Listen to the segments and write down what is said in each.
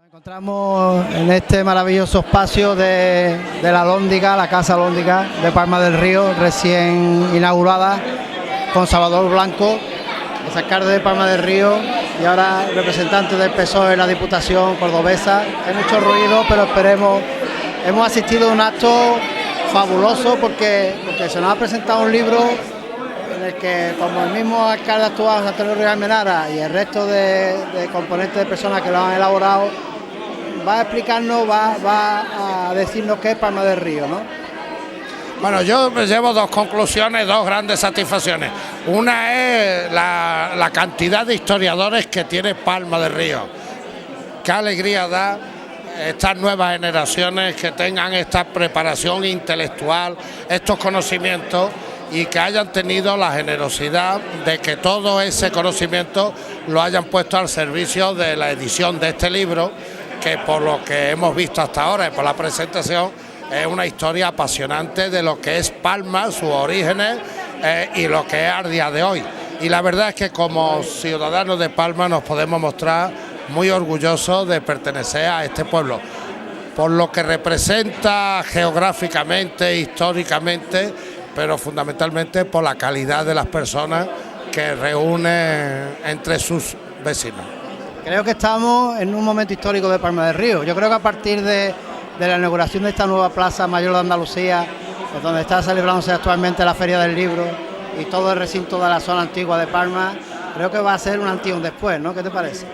Encontramos en este maravilloso espacio de la Alhóndiga, la Casa Alhóndiga de Palma del Río, recién inaugurada, con Salvador Blanco, ex alcalde de Palma del Río y ahora representante del PSOE en la Diputación cordobesa. Hay mucho ruido, pero esperemos. Hemos asistido a un acto fabuloso porque se nos ha presentado un libro en el que, como el mismo alcalde actual, Antonio Ruiz Almenara, y el resto de componentes de personas que lo han elaborado, va a explicarnos, va a decirnos qué es Palma del Río, ¿no? Bueno, yo me llevo dos conclusiones, dos grandes satisfacciones. Una es la cantidad de historiadores que tiene Palma del Río. Qué alegría da estas nuevas generaciones que tengan esta preparación intelectual, estos conocimientos, y que hayan tenido la generosidad de que todo ese conocimiento lo hayan puesto al servicio de la edición de este libro, que por lo que hemos visto hasta ahora y por la presentación es una historia apasionante de lo que es Palma, sus orígenes y lo que es al día de hoy. Y la verdad es que como ciudadanos de Palma nos podemos mostrar muy orgullosos de pertenecer a este pueblo, por lo que representa geográficamente, históricamente, pero fundamentalmente por la calidad de las personas que reúne entre sus vecinos. Creo que estamos en un momento histórico de Palma del Río. Yo creo que a partir de la inauguración de esta nueva Plaza Mayor de Andalucía, donde está celebrándose actualmente la Feria del Libro y todo el recinto de la zona antigua de Palma, creo que va a ser un antes y un después, ¿no? ¿Qué te parece?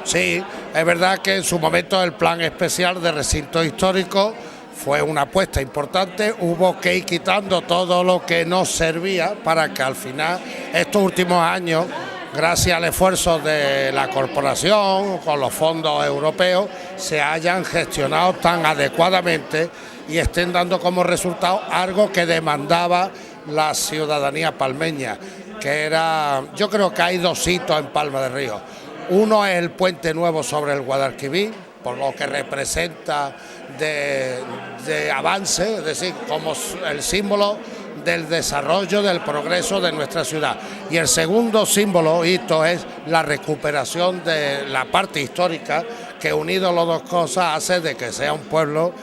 Sí, es verdad que en su momento el plan especial de recinto histórico fue una apuesta importante, hubo que ir quitando todo lo que no servía para que al final, estos últimos años, gracias al esfuerzo de la corporación, con los fondos europeos, se hayan gestionado tan adecuadamente y estén dando como resultado algo que demandaba la ciudadanía palmeña, que era, yo creo que hay dos hitos en Palma del Río. Uno es el puente nuevo sobre el Guadalquivir, por lo que representa de avance, es decir, como el símbolo del desarrollo, del progreso de nuestra ciudad. Y el segundo símbolo, hito, es la recuperación de la parte histórica, que unido las dos cosas hace de que sea un pueblo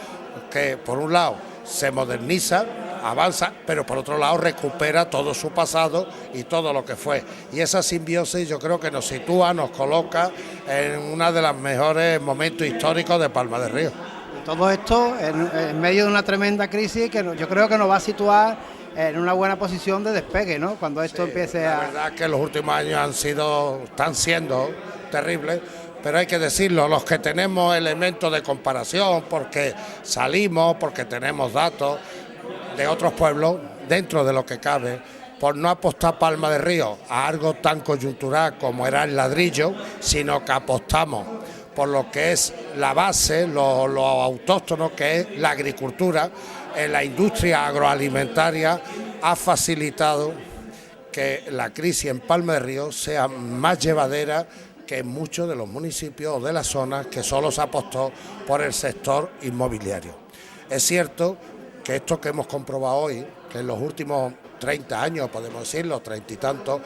que, por un lado, se moderniza, avanza, pero por otro lado recupera todo su pasado y todo lo que fue. Y esa simbiosis yo creo que nos sitúa, nos coloca en uno de los mejores momentos históricos de Palma del Río. Todo esto en medio de una tremenda crisis que yo creo que nos va a situar en una buena posición de despegue, ¿no? Cuando esto empiece a... La verdad es que los últimos años están siendo terribles, pero hay que decirlo, los que tenemos elementos de comparación, porque salimos, porque tenemos datos de otros pueblos, dentro de lo que cabe, por no apostar Palma del Río a algo tan coyuntural como era el ladrillo, sino que apostamos por lo que es la base, lo autóctono, que es la agricultura. En la industria agroalimentaria ha facilitado que la crisis en Palma del Río sea más llevadera que en muchos de los municipios o de las zonas que solo se apostó por el sector inmobiliario. Es cierto que esto que hemos comprobado hoy, que en los últimos 30 años, podemos decirlo, 30 y tantos,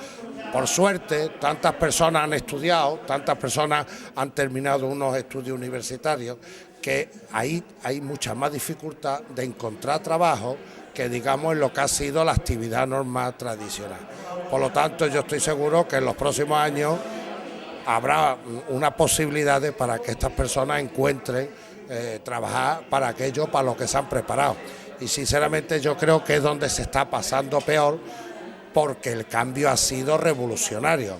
por suerte, tantas personas han estudiado, tantas personas han terminado unos estudios universitarios, que ahí hay mucha más dificultad de encontrar trabajo que, digamos, en lo que ha sido la actividad normal tradicional. Por lo tanto, yo estoy seguro que en los próximos años habrá una posibilidad para que estas personas encuentren trabajar para aquello para lo que se han preparado. Y sinceramente yo creo que es donde se está pasando peor, porque el cambio ha sido revolucionario.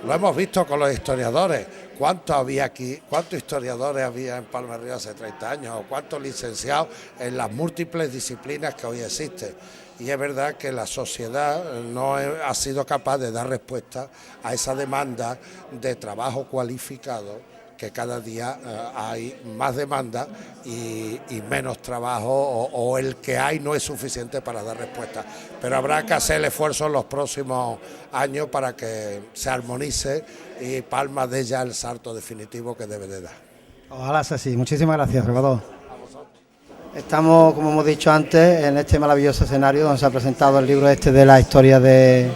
Lo hemos visto con los historiadores. ¿Cuántos había aquí? ¿Cuántos historiadores había en Palma del Río hace 30 años? ¿O cuántos licenciados en las múltiples disciplinas que hoy existen? Y es verdad que la sociedad no ha sido capaz de dar respuesta a esa demanda de trabajo cualificado, que cada día hay más demanda y menos trabajo, o el que hay no es suficiente para dar respuesta. Pero habrá que hacer el esfuerzo en los próximos años para que se armonice y Palma dé ya el salto definitivo que debe de dar. Ojalá sea así. Muchísimas gracias, Salvador. Estamos, como hemos dicho antes, en este maravilloso escenario donde se ha presentado el libro de la historia de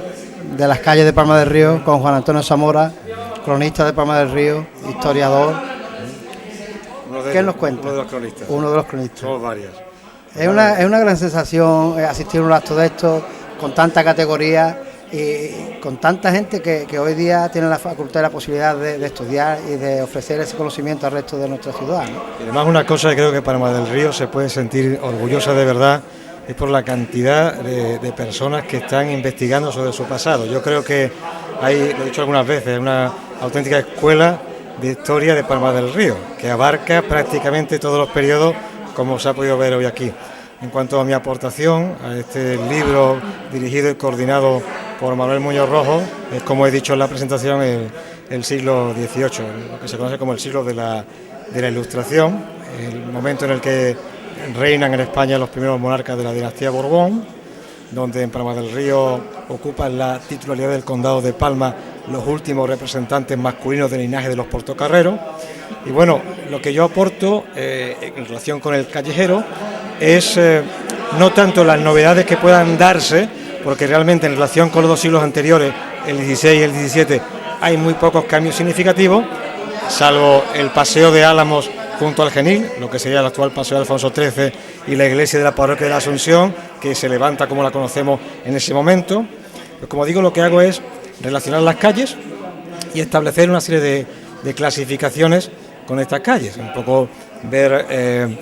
las calles de Palma del Río, con Juan Antonio Zamora, cronista de Palma del Río, historiador. ¿Qué nos cuenta? Uno de los cronistas. Uno de los cronistas. Somos varios. Es una gran sensación asistir a un acto de esto, con tanta categoría y con tanta gente que hoy día tiene la facultad y la posibilidad de estudiar y de ofrecer ese conocimiento al resto de nuestra ciudad, ¿no? Y además una cosa que creo que Palma del Río se puede sentir orgullosa de verdad es por la cantidad de personas que están investigando sobre su pasado. Yo creo que hay, lo he dicho algunas veces, una auténtica escuela de historia de Palma del Río, que abarca prácticamente todos los periodos, como se ha podido ver hoy aquí. En cuanto a mi aportación a este libro dirigido y coordinado por Manuel Muñoz Rojo, es, como he dicho en la presentación, el siglo XVIII, lo que se conoce como el siglo de la Ilustración, el momento en el que reinan en España los primeros monarcas de la dinastía Borbón, donde en Palma del Río ocupan la titularidad del condado de Palma los últimos representantes masculinos del linaje de los portocarreros. Y bueno, lo que yo aporto en relación con el callejero es no tanto las novedades que puedan darse, porque realmente en relación con los dos siglos anteriores, el XVI y el XVII, hay muy pocos cambios significativos, salvo el paseo de Álamos junto al Genil, lo que sería el actual paseo de Alfonso XIII, y la iglesia de la parroquia de la Asunción, que se levanta como la conocemos en ese momento. Pues como digo, lo que hago es relacionar las calles y establecer una serie de clasificaciones con estas calles, un poco ver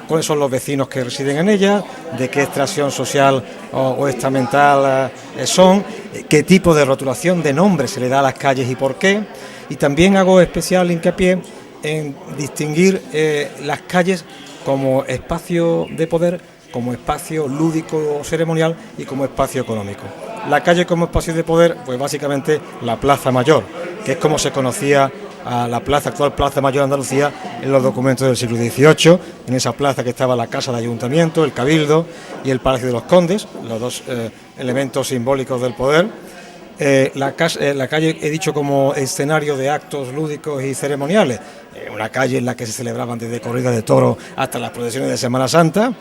cuáles son los vecinos que residen en ellas, de qué extracción social o estamental son, qué tipo de rotulación de nombre se le da a las calles y por qué. Y también hago especial hincapié en distinguir las calles como espacio de poder, como espacio lúdico o ceremonial y como espacio económico. La calle como espacio de poder, pues básicamente la Plaza Mayor, que es como se conocía a la actual Plaza Mayor de Andalucía en los documentos del siglo XVIII, en esa plaza que estaba la Casa de Ayuntamiento, el Cabildo y el Palacio de los Condes, los dos elementos simbólicos del poder. La calle he dicho como escenario de actos lúdicos y ceremoniales, una calle en la que se celebraban desde corridas de toros hasta las procesiones de Semana Santa,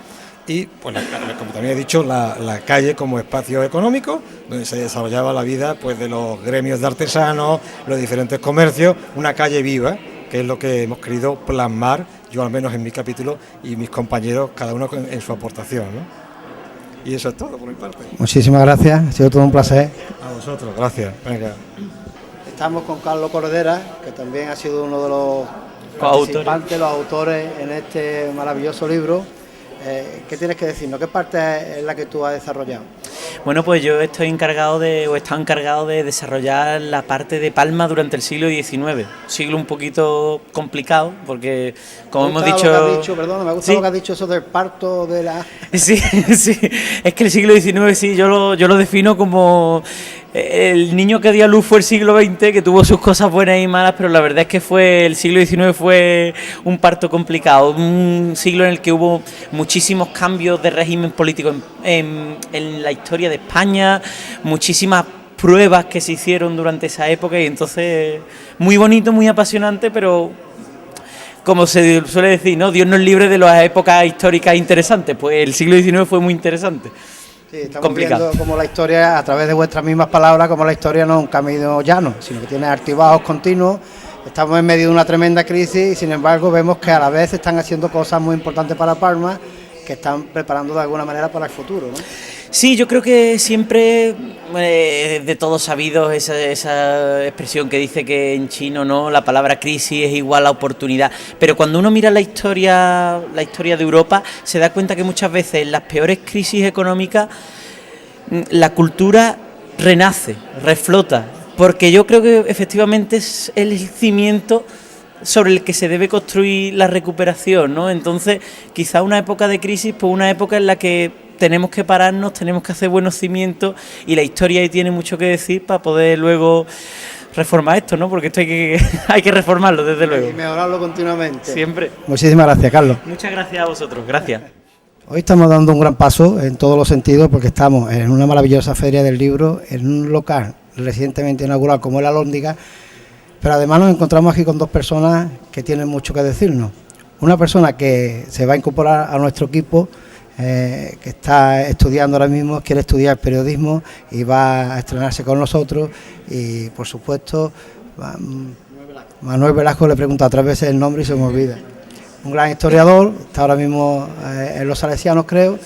y pues como también he dicho, la calle como espacio económico donde se desarrollaba la vida pues de los gremios de artesanos, los diferentes comercios, una calle viva, que es lo que hemos querido plasmar, yo al menos en mi capítulo y mis compañeros, cada uno en su aportación, ¿no? Y eso es todo por mi parte. Muchísimas gracias, ha sido todo un placer. A vosotros, gracias. Venga. Estamos con Carlos Cordera, que también ha sido uno de los participantes, los autores en este maravilloso libro. ¿Qué tienes que decirnos? ¿Qué parte es la que tú has desarrollado? Bueno, pues yo he estado encargado de desarrollar la parte de Palma durante el siglo XIX. Siglo un poquito complicado, porque como hemos dicho... Me gusta lo que has dicho, eso del parto de la... Sí, sí, es que el siglo XIX sí, yo lo defino como... El niño que dio a luz fue el siglo XX, que tuvo sus cosas buenas y malas, pero la verdad es que el siglo XIX fue un parto complicado, un siglo en el que hubo muchísimos cambios de régimen político en la historia de España, muchísimas pruebas que se hicieron durante esa época, y entonces muy bonito, muy apasionante, pero como se suele decir, ¿no? Dios nos libre de las épocas históricas interesantes, pues el siglo XIX fue muy interesante. Sí, estamos viendo como la historia, a través de vuestras mismas palabras, como la historia no es un camino llano, sino que tiene altibajos continuos. Estamos en medio de una tremenda crisis y sin embargo vemos que a la vez están haciendo cosas muy importantes para Palma, que están preparando de alguna manera para el futuro, ¿no? Sí, yo creo que siempre de todos sabidos esa expresión que dice que en chino, ¿no?, la palabra crisis es igual a oportunidad, pero cuando uno mira la historia de Europa se da cuenta que muchas veces en las peores crisis económicas la cultura renace, reflota, porque yo creo que efectivamente es el cimiento sobre el que se debe construir la recuperación, ¿no? Entonces, quizá una época de crisis, pues una época en la que tenemos que pararnos, tenemos que hacer buenos cimientos, y la historia ahí tiene mucho que decir para poder luego reformar esto, ¿no? Porque esto hay que reformarlo, desde luego. Y mejorarlo continuamente. Siempre. Muchísimas gracias, Carlos. Muchas gracias a vosotros, gracias. Hoy estamos dando un gran paso en todos los sentidos, porque estamos en una maravillosa feria del libro, en un local recientemente inaugurado como la Alhóndiga, pero además nos encontramos aquí con dos personas que tienen mucho que decirnos. Una persona que se va a incorporar a nuestro equipo, que está estudiando ahora mismo, quiere estudiar periodismo y va a estrenarse con nosotros, y por supuesto Manuel Velasco le he preguntado 3 veces el nombre y se me olvida. Un gran historiador, está ahora mismo en los Salesianos, creo,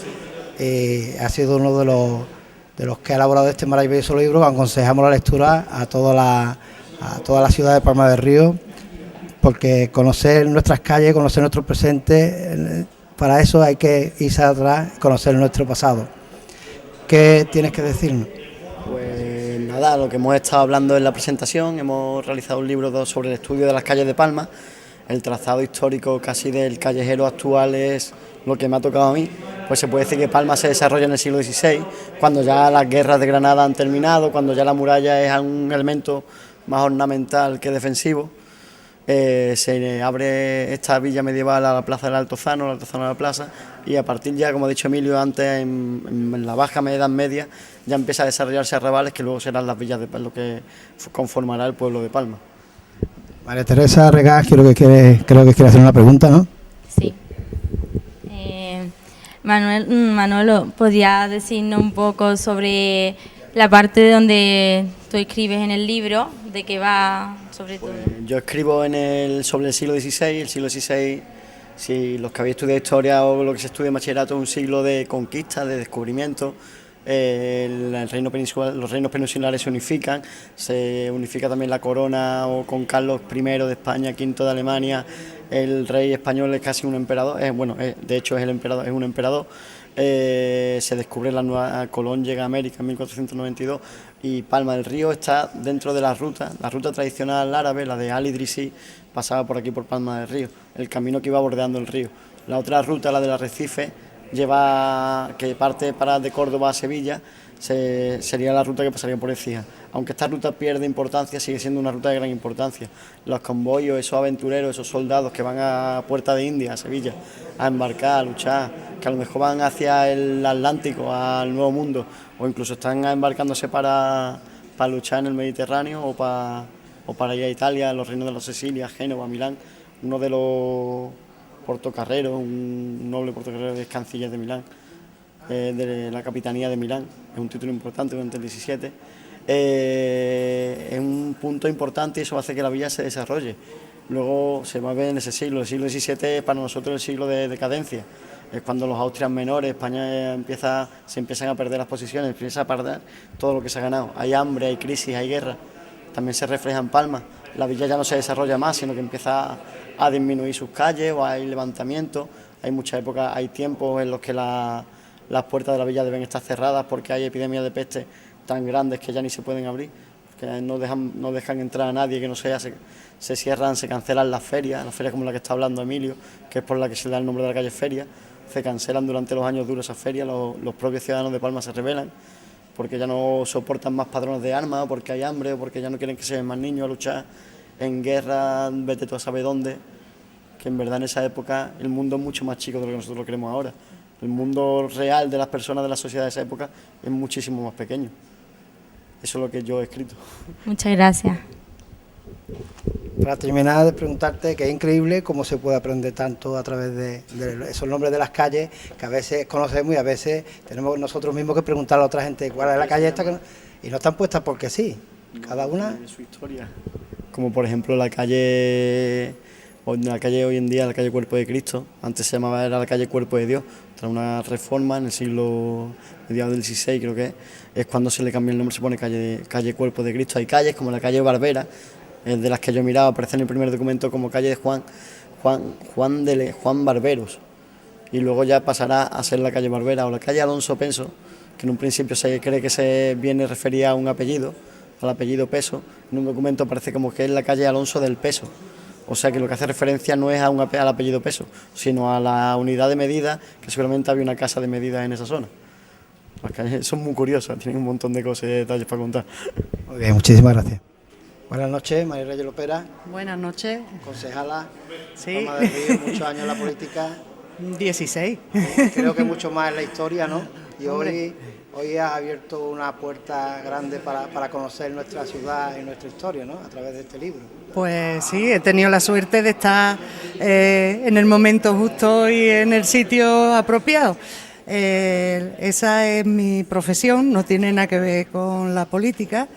y ha sido uno de los que ha elaborado este maravilloso libro. Aconsejamos la lectura a toda la ciudad de Palma del Río, porque conocer nuestras calles, conocer nuestro presente, para eso hay que irse atrás y conocer nuestro pasado. ¿Qué tienes que decirnos? Pues nada, lo que hemos estado hablando en la presentación, hemos realizado un libro sobre el estudio de las calles de Palma. El trazado histórico casi del callejero actual es lo que me ha tocado a mí. Pues se puede decir que Palma se desarrolla en el siglo XVI, cuando ya las guerras de Granada han terminado, cuando ya la muralla es un elemento más ornamental que defensivo. Se abre esta villa medieval a la plaza del Altozano, la Altozano de la Plaza, y a partir ya, como ha dicho Emilio antes, en la baja Edad Media ya empieza a desarrollarse arrabales que luego serán las villas de lo que conformará el pueblo de Palma. María Teresa Regás, creo que quiere hacer una pregunta, ¿no? Sí. Manolo, ¿podría decirnos un poco sobre la parte donde tú escribes en el libro, de qué va sobre todo? Pues yo escribo sobre el siglo XVI. El siglo XVI, si los que habéis estudiado historia o lo que se estudia en bachillerato, es un siglo de conquista, de descubrimiento. Los reinos peninsulares se unifica también la corona con Carlos I de España, V de Alemania. El rey español es casi un emperador, de hecho es un emperador. Se descubre la nueva Colón, llega a América en 1492 y Palma del Río está dentro de la ruta tradicional árabe, la de Al-Idrisi, pasaba por aquí por Palma del Río, el camino que iba bordeando el río. La otra ruta, la del Arrecife, que parte de Córdoba a Sevilla, sería la ruta que pasaría por Écija. Aunque esta ruta pierde importancia, sigue siendo una ruta de gran importancia. Los convoyos, esos aventureros, esos soldados que van a Puerta de India, a Sevilla, a embarcar, a luchar, que a lo mejor van hacia el Atlántico, al Nuevo Mundo, o incluso están embarcándose para luchar en el Mediterráneo o para ir a Italia, a los reinos de la Sicilia, Génova, Milán. Uno de los portocarreros, un noble portocarrero, es canciller de Milán, de la capitanía de Milán, es un título importante durante el 17. Es un punto importante y eso hace que la villa se desarrolle. Luego se va a ver en ese siglo, el siglo XVII es para nosotros el siglo de decadencia. Es cuando los Austrias menores, España se empiezan a perder las posiciones, empieza a perder todo lo que se ha ganado. Hay hambre, hay crisis, hay guerra. También se refleja en Palma. La villa ya no se desarrolla más, sino que empieza a disminuir sus calles o hay levantamientos. Hay muchas épocas, hay tiempos en los que las puertas de la villa deben estar cerradas porque hay epidemias de peste tan grandes que ya ni se pueden abrir, que no dejan entrar a nadie que no sea, se cierran, se cancelan las ferias como la que está hablando Emilio, que es por la que se le da el nombre de la calle Feria. Se cancelan durante los años duros esas ferias, los propios ciudadanos de Palma se rebelan porque ya no soportan más padrones de armas, o porque hay hambre, o porque ya no quieren que se ven más niños a luchar en guerra, vete tú a saber dónde, que en verdad en esa época el mundo es mucho más chico de lo que nosotros lo creemos ahora. El mundo real de las personas de la sociedad de esa época es muchísimo más pequeño. Eso es lo que yo he escrito. Muchas gracias. Para terminar, de preguntarte que es increíble cómo se puede aprender tanto a través de esos nombres de las calles que a veces conocemos y a veces tenemos nosotros mismos que preguntarle a otra gente cuál es la calle esta y no están puestas porque sí, cada una de su historia. Como por ejemplo la calle hoy en día, la calle Cuerpo de Cristo, antes se llamaba la calle Cuerpo de Dios, tras una reforma en el siglo mediados del XVI creo que es cuando se le cambia el nombre, se pone calle Cuerpo de Cristo. Hay calles como la calle Barbera, de las que yo he mirado, aparece en el primer documento como calle de Juan Barberos, y luego ya pasará a ser la calle Barbera o la calle Alonso Peso, que en un principio se cree que se viene refería a un apellido, al apellido Peso. En un documento parece como que es la calle Alonso del Peso, o sea que lo que hace referencia no es al apellido Peso, sino a la unidad de medida, que seguramente había una casa de medidas en esa zona. Las calles son muy curiosas, tienen un montón de cosas y detalles para contar. Muy bien, muchísimas gracias. Buenas noches, María Reyes Lopera. Buenas noches. Concejala. Sí. Palma del Río, muchos años en la política. 16. Creo que mucho más en la historia, ¿no? Y hoy ha abierto una puerta grande para conocer nuestra ciudad y nuestra historia, ¿no? A través de este libro. Pues sí, he tenido la suerte de estar en el momento justo y en el sitio apropiado. Esa es mi profesión, no tiene nada que ver con la política.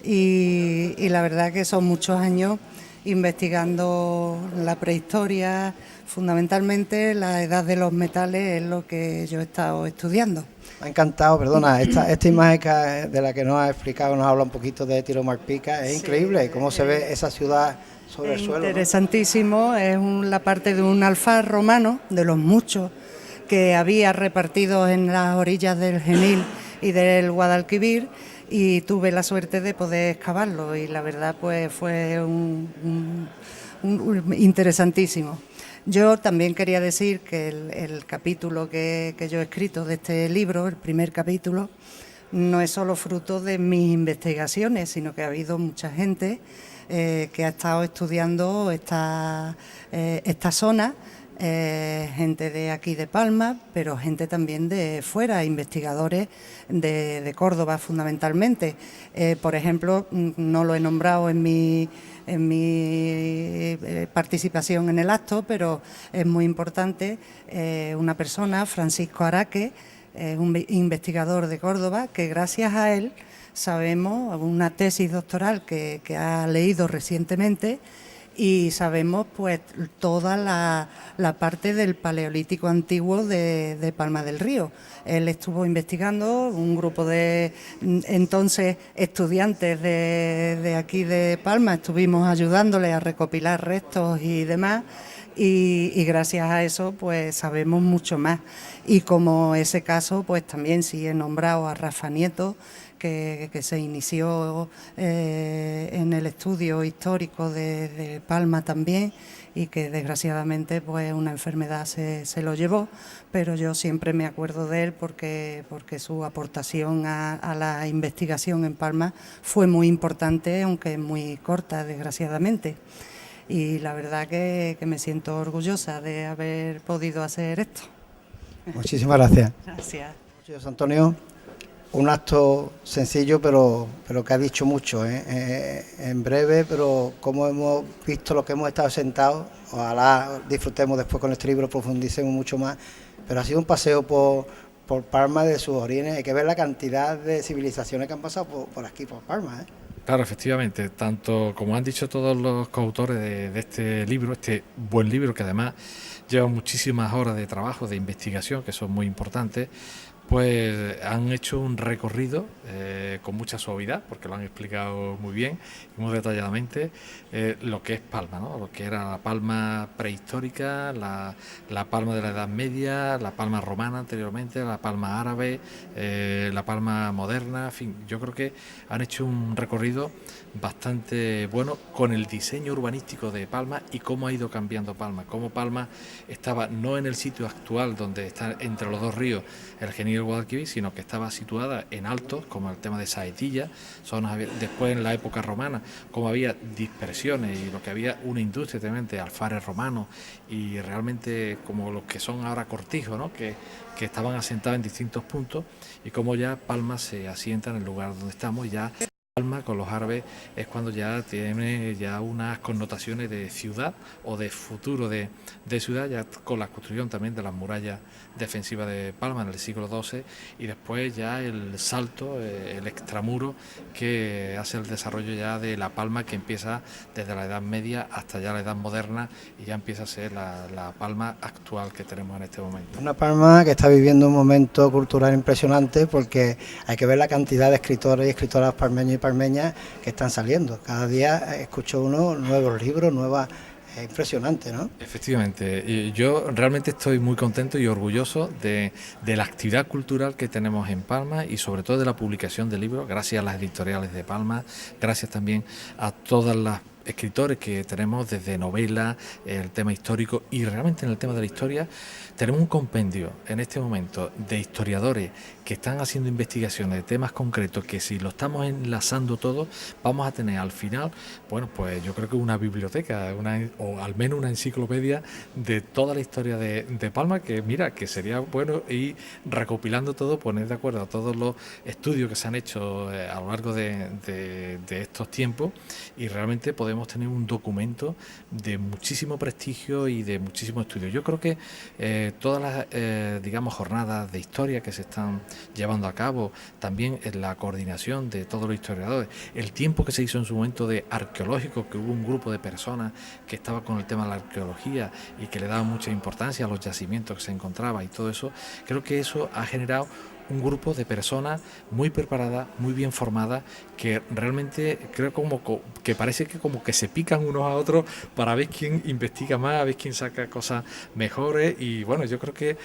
Y la verdad que son muchos años investigando la prehistoria, fundamentalmente la edad de los metales es lo que yo he estado estudiando. Me ha encantado, perdona, esta imagen de la que nos ha explicado, nos habla un poquito de Tiro Malpica, es increíble cómo se ve esa ciudad sobre el suelo. Interesantísimo, ¿no? Es la parte de un alfar romano, de los muchos que había repartidos en las orillas del Genil y del Guadalquivir, y tuve la suerte de poder excavarlo y la verdad pues fue interesantísimo. Yo también quería decir que el capítulo que yo he escrito de este libro, el primer capítulo, no es solo fruto de mis investigaciones, sino que ha habido mucha gente que ha estado estudiando esta zona, gente de aquí de Palma, pero gente también de fuera, investigadores de Córdoba fundamentalmente. Por ejemplo, no lo he nombrado en mi participación en el acto, pero es muy importante una persona, Francisco Araque, un investigador de Córdoba, que gracias a él sabemos, una tesis doctoral que ha leído recientemente, y sabemos pues toda la parte del Paleolítico antiguo de Palma del Río. Él estuvo investigando, un grupo de entonces estudiantes de aquí de Palma, estuvimos ayudándole a recopilar restos y demás, y gracias a eso pues sabemos mucho más. Y como ese caso, pues también sí he nombrado a Rafa Nieto, que se inició en el estudio histórico de Palma también, y que desgraciadamente pues una enfermedad se lo llevó, pero yo siempre me acuerdo de él porque su aportación a la investigación en Palma fue muy importante, aunque muy corta desgraciadamente. Y la verdad que me siento orgullosa de haber podido hacer esto. Muchísimas gracias. Gracias. José Antonio, un acto sencillo, pero que ha dicho mucho, en breve, pero como hemos visto lo que hemos estado sentados, ojalá disfrutemos después con este libro, profundicemos mucho más, pero ha sido un paseo por Palma de sus orígenes. Hay que ver la cantidad de civilizaciones que han pasado por aquí, por Palma, Claro, efectivamente, tanto como han dicho todos los coautores de este libro, este buen libro que además lleva muchísimas horas de trabajo, de investigación, que son muy importantes, pues han hecho un recorrido con mucha suavidad, porque lo han explicado muy bien y muy detalladamente, lo que es Palma, ¿no? Lo que era la Palma prehistórica, la Palma de la Edad Media, la Palma romana anteriormente, la Palma árabe, la Palma moderna, en fin, yo creo que han hecho un recorrido bastante bueno con el diseño urbanístico de Palma y cómo ha ido cambiando Palma, cómo Palma estaba no en el sitio actual donde está entre los dos ríos, el Genil y el Guadalquivir, sino que estaba situada en altos, como el tema de Saetilla, después en la época romana, como había dispersiones y lo que había una industria también de alfares romanos y realmente como los que son ahora cortijos, ¿no? que estaban asentados en distintos puntos, y como ya Palma se asienta en el lugar donde estamos, ya Palma con los árabes es cuando ya tiene ya unas connotaciones de ciudad o de futuro de ciudad, ya con la construcción también de las murallas defensivas de Palma en el siglo XII, y después ya el salto, el extramuro que hace el desarrollo ya de la Palma, que empieza desde la Edad Media hasta ya la Edad Moderna, y ya empieza a ser la Palma actual que tenemos en este momento. Una Palma que está viviendo un momento cultural impresionante, porque hay que ver la cantidad de escritores y escritoras palmeños y palmeñas que están saliendo. Cada día escucho uno nuevos libros, nuevas. Es impresionante, ¿no? Efectivamente, yo realmente estoy muy contento y orgulloso de la actividad cultural que tenemos en Palma, y sobre todo de la publicación de libros, gracias a las editoriales de Palma, gracias también a todas las escritores que tenemos, desde novela, el tema histórico, y realmente en el tema de la historia tenemos un compendio en este momento de historiadores que están haciendo investigaciones de temas concretos, que si lo estamos enlazando todo, vamos a tener al final, bueno, pues yo creo que una biblioteca, o al menos una enciclopedia de toda la historia de Palma, que mira, que sería bueno ir recopilando todo, poner de acuerdo a todos los estudios que se han hecho a lo largo de estos tiempos, y realmente podemos podemos tener un documento de muchísimo prestigio y de muchísimo estudio. Yo creo que todas las, digamos, jornadas de historia que se están llevando a cabo, también en la coordinación de todos los historiadores, el tiempo que se hizo en su momento de arqueológico, que hubo un grupo de personas que estaba con el tema de la arqueología y que le daba mucha importancia a los yacimientos que se encontraba y todo eso, creo que eso ha generado un grupo de personas muy preparadas, muy bien formadas, que realmente creo que parece que como que se pican unos a otros para ver quién investiga más, a ver quién saca cosas mejores, y bueno, yo creo que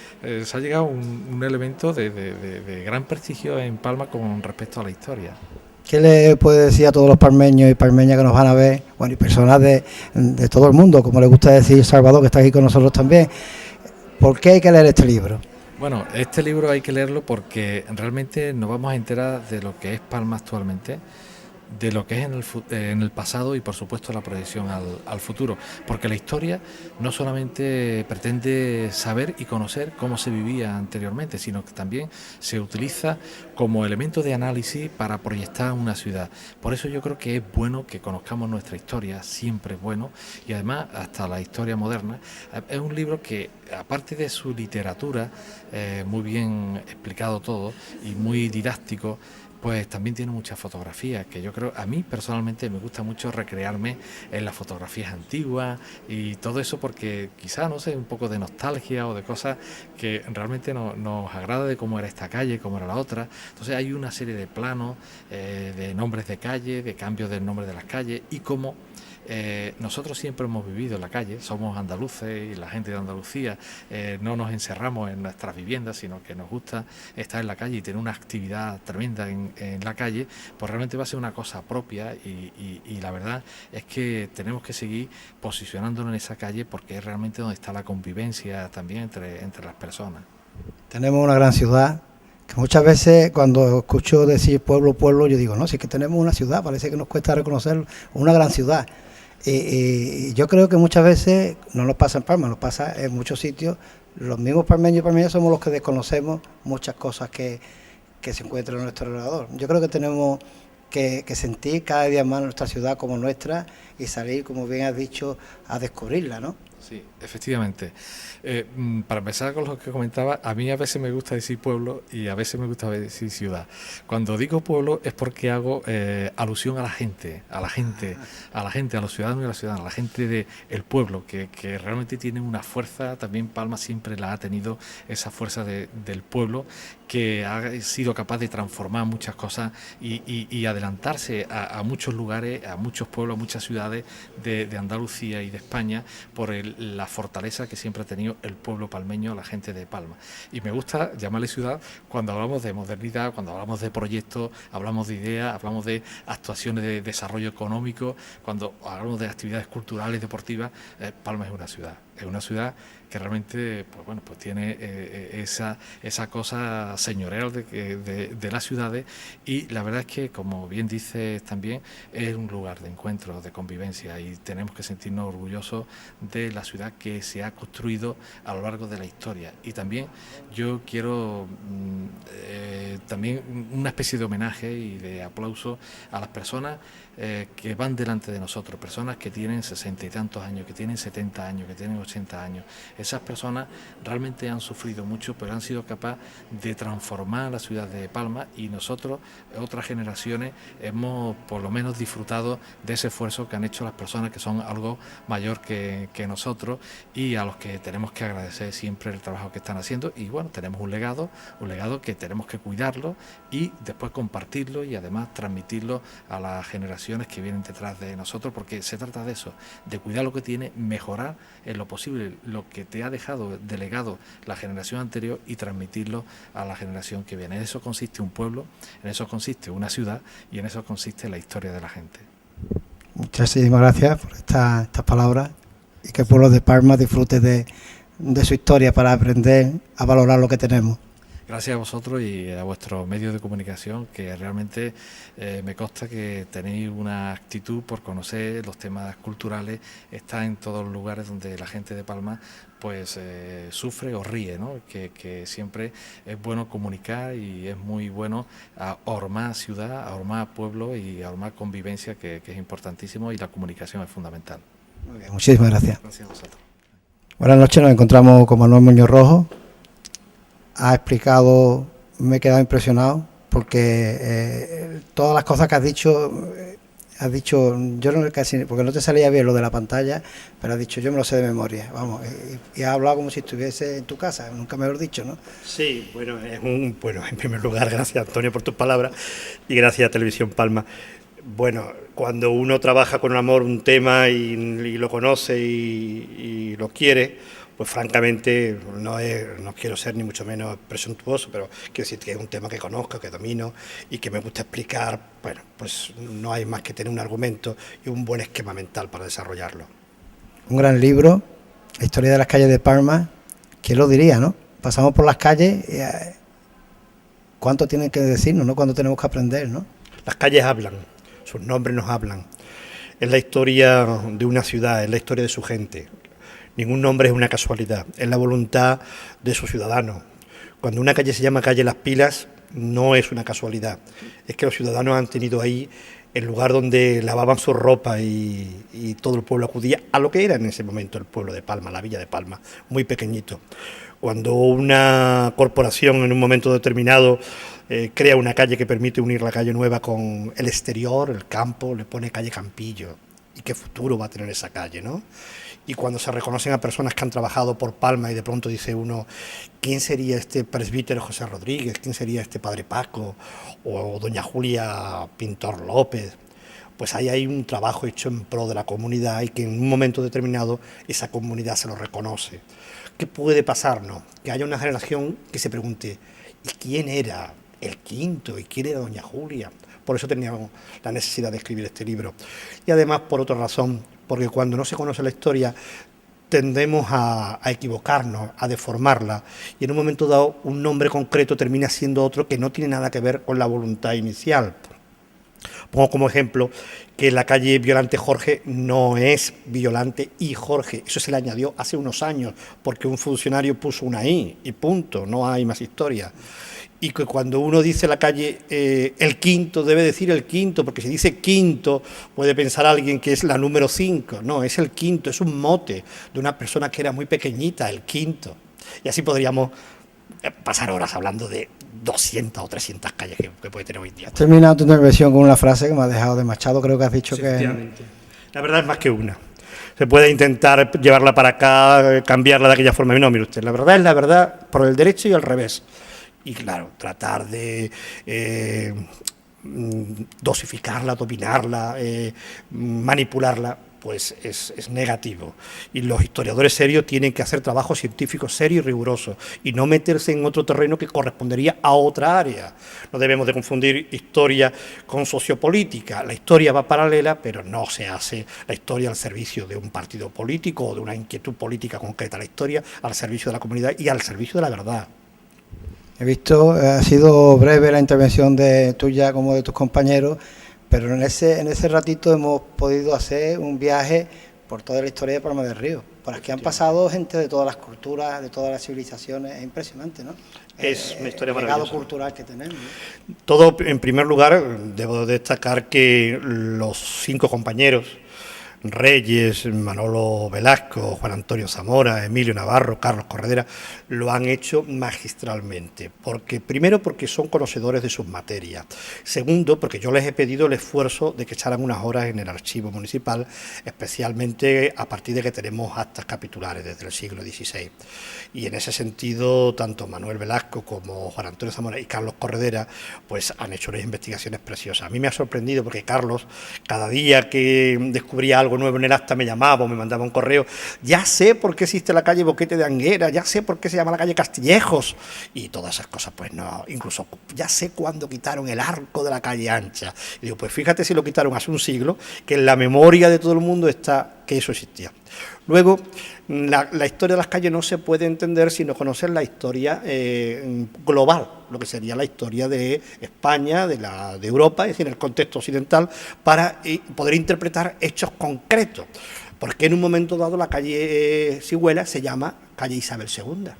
se ha llegado un elemento de gran prestigio en Palma con respecto a la historia. ¿Qué le puede decir a todos los palmeños y palmeñas que nos van a ver, bueno, y personas de todo el mundo, como le gusta decir Salvador, que está aquí con nosotros también? ¿Por qué hay que leer este libro? Bueno, este libro hay que leerlo porque realmente nos vamos a enterar de lo que es Palma actualmente, de lo que es en el pasado y por supuesto la proyección al futuro, porque la historia no solamente pretende saber y conocer cómo se vivía anteriormente, sino que también se utiliza como elemento de análisis para proyectar una ciudad. Por eso yo creo que es bueno que conozcamos nuestra historia, siempre es bueno, y además hasta la historia moderna. Es un libro que, aparte de su literatura, muy bien explicado todo y muy didáctico, pues también tiene muchas fotografías, que yo creo, a mí personalmente me gusta mucho recrearme en las fotografías antiguas y todo eso, porque quizá, no sé, un poco de nostalgia o de cosas que realmente nos agrada de cómo era esta calle, cómo era la otra. Entonces hay una serie de planos, de nombres de calle, de cambios del nombre de las calles, y cómo nosotros siempre hemos vivido en la calle, somos andaluces y la gente de Andalucía no nos encerramos en nuestras viviendas, sino que nos gusta estar en la calle y tener una actividad tremenda en la calle, pues realmente va a ser una cosa propia y la verdad es que tenemos que seguir posicionándonos en esa calle porque es realmente donde está la convivencia también entre las personas. Tenemos una gran ciudad, que muchas veces cuando escucho decir pueblo, pueblo, yo digo, no, si es que tenemos una ciudad, parece que nos cuesta reconocer una gran ciudad. Y yo creo que muchas veces no nos pasa en Palma, nos pasa en muchos sitios. Los mismos palmeños y palmeñas somos los que desconocemos muchas cosas que se encuentran en nuestro alrededor. Yo creo que tenemos que sentir cada día más nuestra ciudad como nuestra y salir, como bien has dicho, a descubrirla, ¿no? Sí, efectivamente. Para empezar con lo que comentaba, a mí a veces me gusta decir pueblo y a veces me gusta decir ciudad. Cuando digo pueblo es porque hago alusión a la gente, a los ciudadanos y a la ciudadana, a la gente del pueblo, que realmente tiene una fuerza. También Palma siempre la ha tenido, esa fuerza del pueblo, que ha sido capaz de transformar muchas cosas y adelantarse a muchos lugares, a muchos pueblos, a muchas ciudades de Andalucía y de España por la fortaleza que siempre ha tenido el pueblo palmeño, la gente de Palma. Y me gusta llamarle ciudad cuando hablamos de modernidad, cuando hablamos de proyectos, hablamos de ideas, hablamos de actuaciones de desarrollo económico, cuando hablamos de actividades culturales, deportivas. Palma es una ciudad que realmente pues tiene esa cosa señorial de las ciudades, y la verdad es que, como bien dices también, es un lugar de encuentro, de convivencia, y tenemos que sentirnos orgullosos de la ciudad que se ha construido a lo largo de la historia. Y también yo quiero también una especie de homenaje y de aplauso a las personas que van delante de nosotros, personas que tienen 60 y tantos años, que tienen 70 años, que tienen 80 años. Esas personas realmente han sufrido mucho, pero han sido capaces de transformar la ciudad de Palma, y nosotros, otras generaciones, hemos por lo menos disfrutado de ese esfuerzo que han hecho las personas que son algo mayor que nosotros, y a los que tenemos que agradecer siempre el trabajo que están haciendo. Y bueno, tenemos un legado que tenemos que cuidarlo y después compartirlo, y además transmitirlo a las generaciones que vienen detrás de nosotros, porque se trata de eso, de cuidar lo que tiene, mejorar en lo posible lo que te ha dejado delegado la generación anterior y transmitirlo a la generación que viene. En eso consiste un pueblo, en eso consiste una ciudad, y en eso consiste la historia de la gente. Muchísimas gracias por estas palabras, y que el pueblo de Palma disfrute de su historia para aprender a valorar lo que tenemos. gracias a vosotros y a vuestros medios de comunicación, que realmente me consta que tenéis una actitud por conocer los temas culturales, está en todos los lugares donde la gente de Palma pues sufre o ríe, ¿no? Que siempre es bueno comunicar y es muy bueno ahormar ciudad, ahormar pueblo y ahormar convivencia, que es importantísimo, y la comunicación es fundamental. Muy bien, muchísimas gracias. Gracias a vosotros. Buenas noches, nos encontramos con Manuel Muñoz Rojo. Ha explicado, me he quedado impresionado porque todas las cosas que has dicho, yo no casi, porque no te salía bien lo de la pantalla, pero has dicho, yo me lo sé de memoria, vamos, y has hablado como si estuviese en tu casa, nunca mejor dicho, ¿no? Sí, bueno, en primer lugar, gracias Antonio por tus palabras y gracias a Televisión Palma. Bueno, cuando uno trabaja con amor un tema y lo conoce y lo quiere, pues francamente no quiero ser ni mucho menos presuntuoso, pero quiero decir que es un tema que conozco, que domino y que me gusta explicar. Bueno, pues no hay más que tener un argumento y un buen esquema mental para desarrollarlo. Un gran libro, la historia de las calles de Palma, ¿quién lo diría, no? Pasamos por las calles, ¿cuánto tienen que decirnos, no? ¿Cuánto tenemos que aprender, no? Las calles hablan, sus nombres nos hablan. Es la historia de una ciudad, es la historia de su gente. Ningún nombre es una casualidad, es la voluntad de sus ciudadanos. Cuando una calle se llama calle Las Pilas, no es una casualidad, es que los ciudadanos han tenido ahí el lugar donde lavaban su ropa y todo el pueblo acudía a lo que era en ese momento el pueblo de Palma, la villa de Palma, muy pequeñito. Cuando una corporación en un momento determinado crea una calle que permite unir la calle nueva con el exterior, el campo, le pone calle Campillo. ¿Y qué futuro va a tener esa calle, no? Y cuando se reconocen a personas que han trabajado por Palma y de pronto dice uno, ¿quién sería este presbítero José Rodríguez? ¿Quién sería este padre Paco? O doña Julia Pintor López. Pues ahí hay un trabajo hecho en pro de la comunidad y que en un momento determinado esa comunidad se lo reconoce. ¿Qué puede pasarnos? Que haya una generación que se pregunte, ¿y quién era el quinto? ¿Y quién era doña Julia? Por eso teníamos la necesidad de escribir este libro. Y además, por otra razón, porque cuando no se conoce la historia tendemos a equivocarnos, a deformarla, y en un momento dado un nombre concreto termina siendo otro que no tiene nada que ver con la voluntad inicial. Pongo como ejemplo que la calle Violante Jorge no es Violante y Jorge, eso se le añadió hace unos años, porque un funcionario puso una I y punto, no hay más historia. Y que cuando uno dice la calle el quinto, debe decir el quinto, porque si dice quinto puede pensar alguien que es la número 5, no, es el quinto, es un mote de una persona que era muy pequeñita, el quinto. Y así podríamos pasar horas hablando de 200 o 300 calles que puede tener hoy en día. Has terminado tu intervención con una frase que me ha dejado de Machado, creo que has dicho que... La verdad es más que una. Se puede intentar llevarla para acá, cambiarla de aquella forma. No, mire usted, la verdad es la verdad por el derecho y al revés. Y claro, tratar de dosificarla, dominarla, manipularla, pues es negativo. Y los historiadores serios tienen que hacer trabajo científico serio y riguroso y no meterse en otro terreno que correspondería a otra área. No debemos de confundir historia con sociopolítica. La historia va paralela, pero no se hace la historia al servicio de un partido político o de una inquietud política concreta. La historia al servicio de la comunidad y al servicio de la verdad. He visto, ha sido breve la intervención de tuya como de tus compañeros, pero en ese ratito hemos podido hacer un viaje por toda la historia de Palma del Río. Por aquí han pasado gente de todas las culturas, de todas las civilizaciones, es impresionante, ¿no? Es una historia maravillosa. El legado cultural que tenemos, ¿no? Todo, en primer lugar, debo destacar que los 5 compañeros, Reyes, Manolo Velasco, Juan Antonio Zamora, Emilio Navarro, Carlos Corredera, lo han hecho magistralmente. Primero, porque son conocedores de sus materias. Segundo, porque yo les he pedido el esfuerzo de que echaran unas horas en el archivo municipal, especialmente a partir de que tenemos actas capitulares desde el siglo XVI. Y en ese sentido, tanto Manuel Velasco como Juan Antonio Zamora y Carlos Corredera, pues han hecho unas investigaciones preciosas. A mí me ha sorprendido porque Carlos, cada día que descubría algo nuevo en el acta me llamaba o me mandaba un correo, ya sé por qué existe la calle Boquete de Anguera, ya sé por qué se llama la calle Castillejos y todas esas cosas, pues no, incluso ya sé cuándo quitaron el arco de la calle Ancha. Y digo, pues fíjate si lo quitaron hace un siglo, que en la memoria de todo el mundo está que que eso existía. Luego, la historia de las calles no se puede entender sino conocer la historia global, lo que sería la historia de España, de Europa, es decir, el contexto occidental, para poder interpretar hechos concretos. Porque en un momento dado la calle Sigüela se llama calle Isabel II.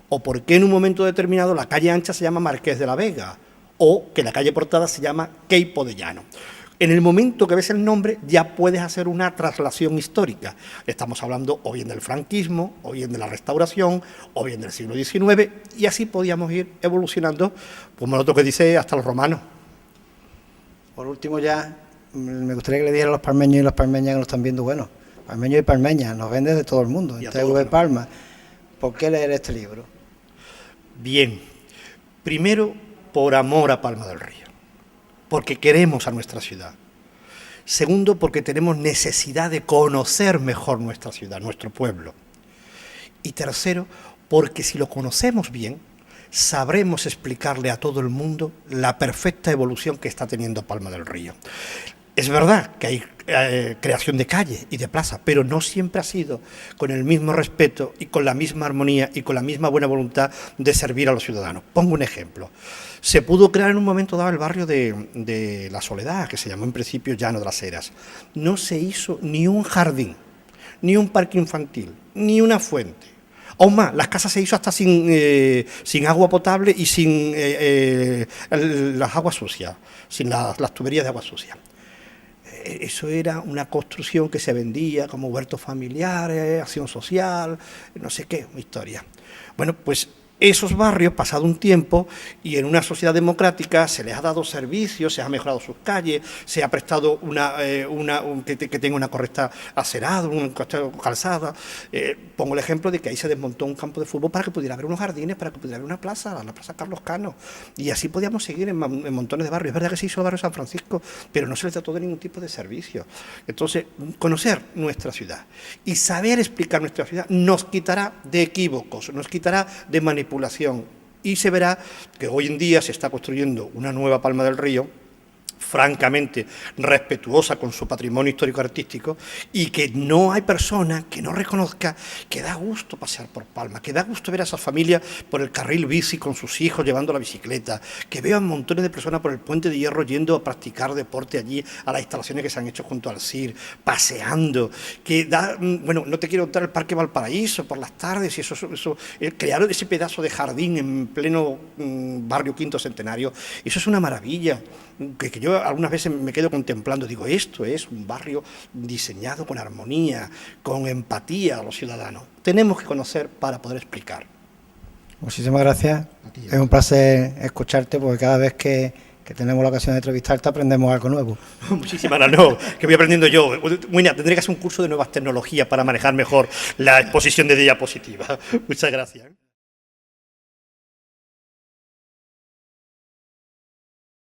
O por qué en un momento determinado la calle ancha se llama Marqués de la Vega, o que la calle Portada se llama Queipo de Llano. En el momento que ves el nombre ya puedes hacer una traslación histórica. Estamos hablando o bien del franquismo, o bien de la Restauración, o bien del siglo XIX, y así podíamos ir evolucionando, como lo otro que dice, hasta los romanos. Por último ya, me gustaría que le dieran a los palmeños y las palmeñas que nos están viendo, bueno, palmeños y palmeñas, nos ven desde todo el mundo, en TV Palma. ¿Por qué leer este libro? Bien, primero por amor a Palma del Río, porque queremos a nuestra ciudad. Segundo, porque tenemos necesidad de conocer mejor nuestra ciudad, nuestro pueblo. Y tercero, porque si lo conocemos bien, sabremos explicarle a todo el mundo la perfecta evolución que está teniendo Palma del Río. Es verdad que hay creación de calle y de plaza, pero no siempre ha sido con el mismo respeto y con la misma armonía y con la misma buena voluntad de servir a los ciudadanos. Pongo un ejemplo. Se pudo crear en un momento dado el barrio de La Soledad, que se llamó en principio Llano de las Heras. No se hizo ni un jardín, ni un parque infantil, ni una fuente. Aún más, las casas se hizo hasta sin agua potable y sin las aguas sucias, sin las tuberías de agua sucia. Eso era una construcción que se vendía como huertos familiares, acción social, no sé qué, historia. Bueno, pues esos barrios, pasado un tiempo, y en una sociedad democrática se les ha dado servicios, se ha mejorado sus calles, se ha prestado que tenga una correcta acerado, una correcta calzada. Pongo el ejemplo de que ahí se desmontó un campo de fútbol para que pudiera haber unos jardines, para que pudiera haber una plaza, la Plaza Carlos Cano. Y así podíamos seguir en montones de barrios. Es verdad que se hizo el barrio San Francisco, pero no se les trató de ningún tipo de servicio. Entonces, conocer nuestra ciudad y saber explicar nuestra ciudad nos quitará de equívocos, nos quitará de manipulación. Y se verá que hoy en día se está construyendo una nueva Palma del Río, francamente respetuosa con su patrimonio histórico-artístico, y que no hay persona que no reconozca que da gusto pasear por Palma, que da gusto ver a esas familias por el carril bici con sus hijos llevando la bicicleta, que vean montones de personas por el Puente de Hierro yendo a practicar deporte allí, a las instalaciones que se han hecho junto al CIR, paseando, que da, bueno, no te quiero contar el Parque Valparaíso por las tardes, y eso crear ese pedazo de jardín en pleno barrio Quinto Centenario, eso es una maravilla, que yo algunas veces me quedo contemplando, digo, esto es un barrio diseñado con armonía, con empatía a los ciudadanos. Tenemos que conocer para poder explicar. Muchísimas gracias. Es un placer escucharte, porque cada vez que tenemos la ocasión de entrevistarte aprendemos algo nuevo. Muchísimas gracias, no, que voy aprendiendo yo. Bueno, tendré que hacer un curso de nuevas tecnologías para manejar mejor la exposición de diapositivas. Muchas gracias.